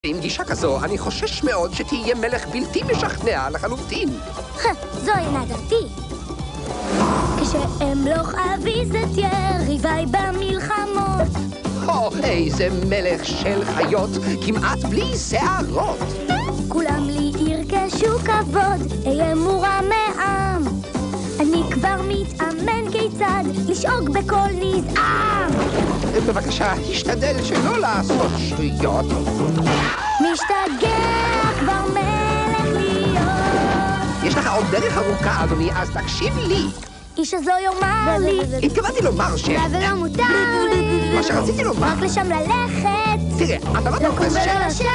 עם גישה כזו, אני חושש מאוד שתהיה מלך בלתי משכנע לחלוטין. זוהי נדרתי. כשאמלוך אביס את יריביי במלחמות. איזה מלך של חיות, כמעט בלי שערות. כולם לי ירכשו כבוד, אהיה מורם מעם. אני כבר מתאמן כיצד לשאוג בכל נזעם. בבקשה, תשתדל שלא לעשות שטויות. משתגע כבר מלך להיות. יש לך עוד דרך ארוכה, אדוני, אז תקשיב לי. איש הזו יאמר לי. התכוונתי לומר ולא מותר לי. מה שרציתי לומר. רק לשם ללכת. תראה, אתה לא תופס לקום ולא לשבת.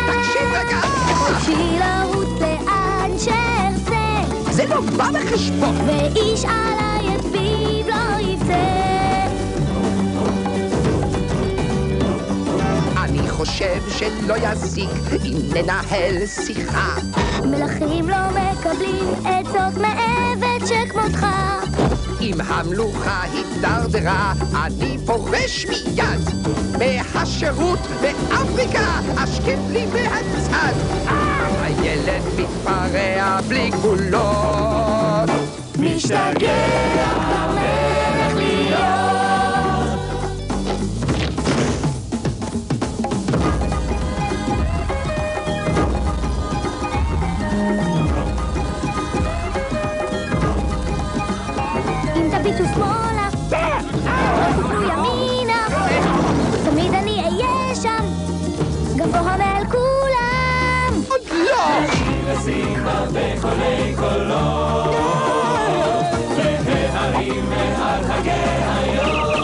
תקשיב רגע. חופשי לרוץ לאן שארצה. זה לא בא בחשבון. ואיש עליי את פיו לא יפצה. אני חושב שלא יזיק אם ננהל שיחה. מלכים לא מקבלים עצות מעבד שכמותך. אם המלוכה התדרדרה, אני פורש מיד. מהשירות באפריקה, אשכב לי מהצד. הילד מתפרע בלי גבולות. משתגע המלך להיות. אם תביטו שמאלה, תפנו ימינה, תמיד אני אהיה שם, גבוה מעל כולם. עוד לא! ושימה בקולי קולות, והרים מעל הגאיות,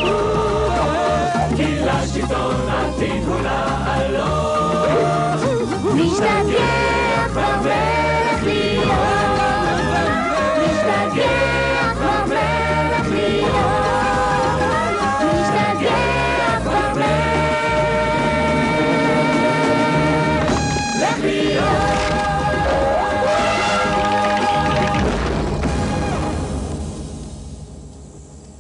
כי לשלטון עתיד הוא לעלות. משתגע כבר